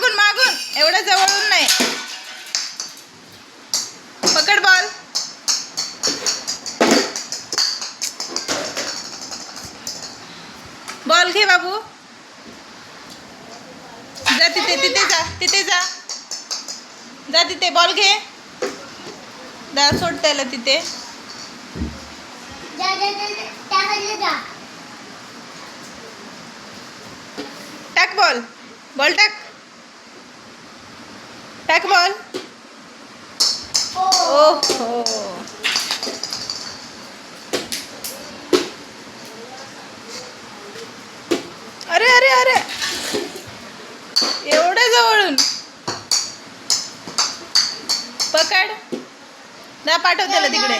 मागून मागून, एवढं जवळून नाही. पकड बॉल. बॉल घे बाबू. जा तिथे तिथे जा तिथे जा जा तिथे बॉल घे. सोड त्याला तिथे. टाक बॉल. बॉल टाक. टाक बॉल. ओहो अरे अरे अरे एवढ्या जवळून. पकड. जा पाठव त्याला तिकडे.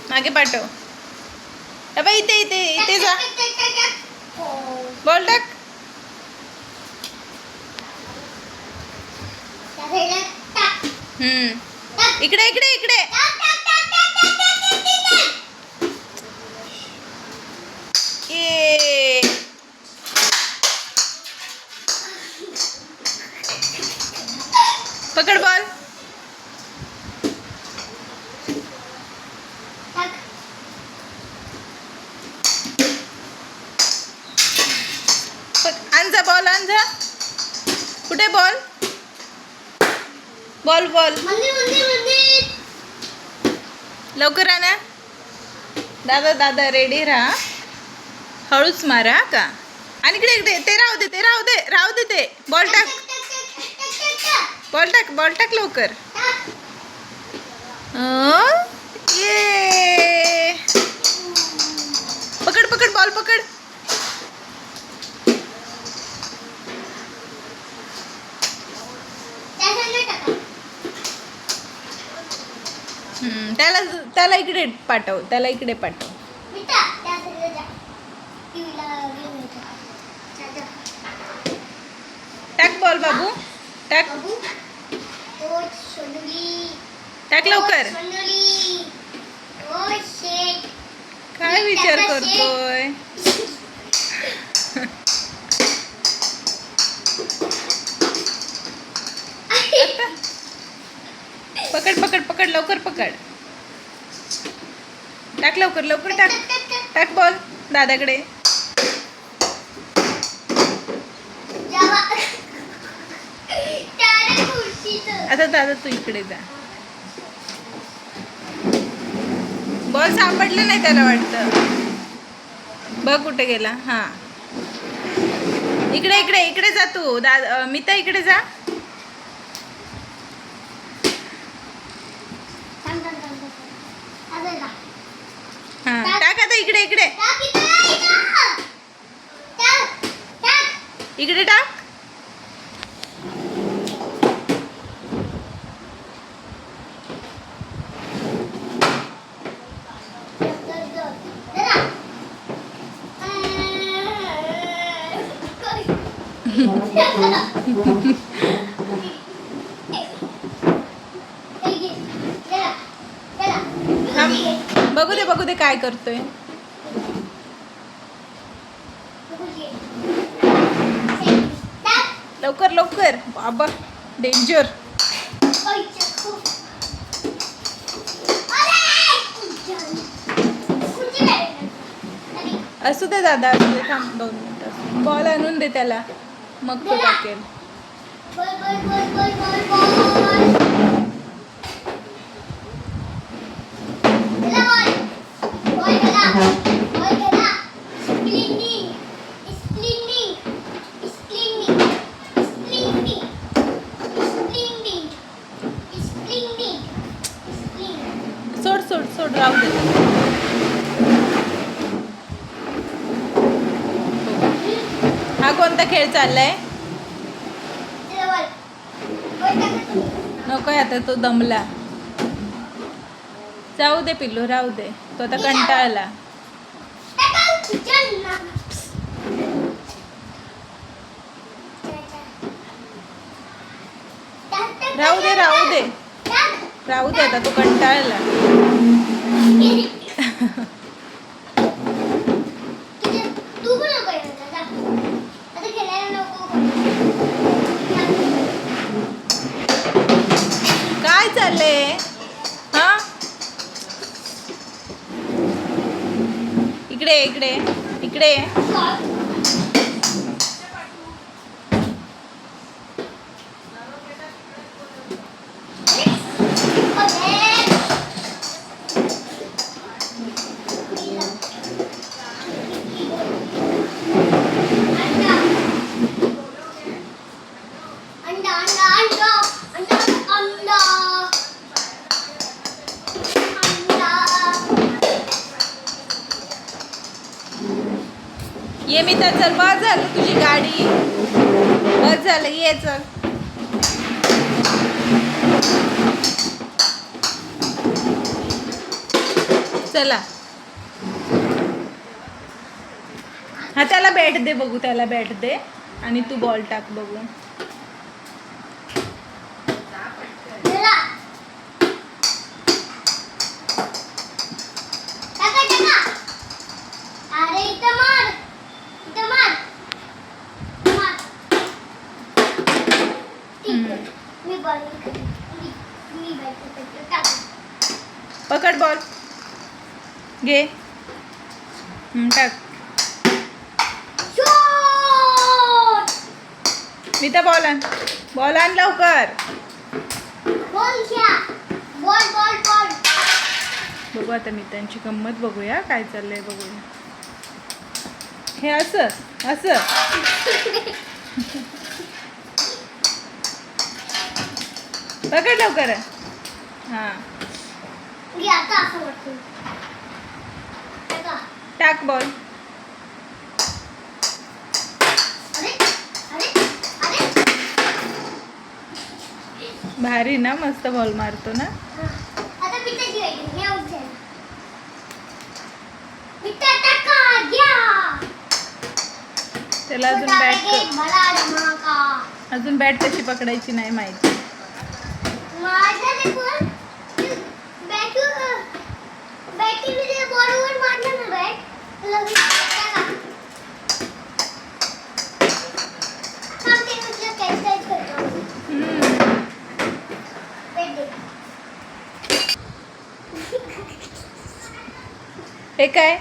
मागे पाठव. अबे इथे इथे इथे जा. बॉल टाक. इकडे इकडे इकडे. ये पकड बॉल. आणजा बॉल आणजा. कुठे बॉल. बॉल बॉल लवकर आणा. दादा दादा रेडी राहा. हळूच मारा का. आणि इकडे इकडे ते राहू दे ते राहू दे राहू दे ते. बॉल टाक. बॉल टाक बॉल टाक लवकर. ये पकड पकड बॉल पकड. त्याला त्याला इकडे पाठव. त्याला इकडे पाठव. टाक बॉल बाबू. टाक टाक लवकर. काय विचार करतोय. पकड पकड पकड लवकर पकड. टाक लवकर लवकर टाक. टाक बॉल दादाकडे. आता दादा तू इकडे जा. बॉल सापडलं नाही त्याला वाटतं. बघ कुठे गेला. हा इकडे इकडे इकडे जा तू. दादा मिता इकडे जा. हा टाक आता इकडे इकडे इकडे टाक. बघू दे काय करतोय. लवकर लवकर बाबा डेंजर. असू दे दादा असू दे. थांब 2 मिनिटं. बॉल आणून दे त्याला मग तो टाकेल. सोड सोड सोड राहू दे. हा कोणता खेळ चाललाय. नको आता तो दमला. जाऊ दे पिल्लू राहू दे. तो आता कंटाळला. राहू दे राहू दे राहू दे. आता तो कंटाळला. तू पण नको आता खेळायला नको. चाललंय हा? इकडे इकडे इकडे ये मी तर चल बस झालं तुझी गाडी बस झालं ये चल चला हा त्याला बॅट दे बघू त्याला बॅट दे आणि तू बॉल टाक बघू पकड बॉल घे टाक मी तर बॉल आण लवकर बघू आता मी त्यांची गंमत बघूया काय चाललंय बघूया हे असं असं पकड लवकर हां टाक बॉल भारी ना मस्त बॉल मारतो ना त्याला अजून बॅट कशी पकडायची नाही माहिती हे काय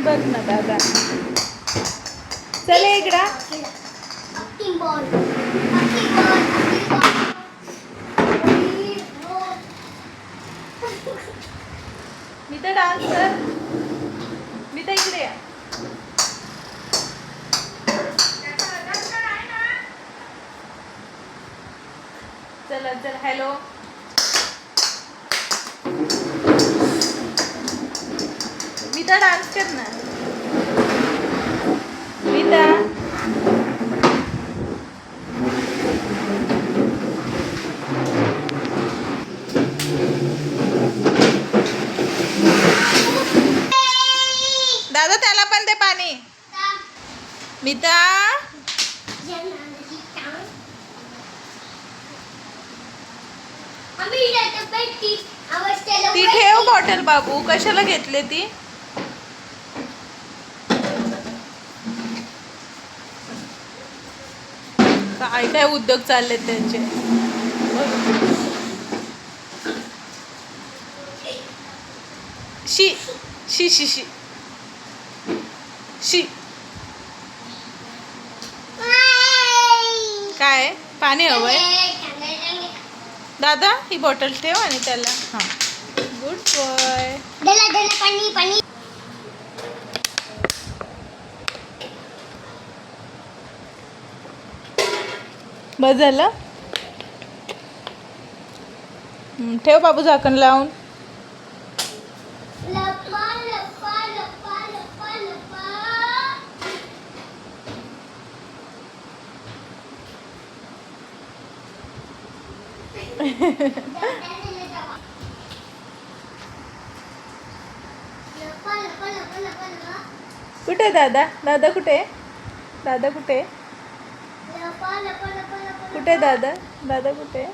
बघ ना दादा चल इकडा मी तर डान्स कर मी तर इकडे या चला चल हॅलो मी तर डान्स कर ना मी तर दादा त्याला पण दे पाणी मिता ती ठेव बॉटल बाबू कशाला घेतले ती काय काय उद्योग चालले त्यांचे शी शी शी शी शी काय पाणी हवंय दादा ही बॉटल ठेव आणि त्याला हां गुड बॉय पाणी बस झालं ठेव बाबू झाकण लावून कुठे दादा दादा कुठे दादा कुठे कुठे दादा दादा कुठे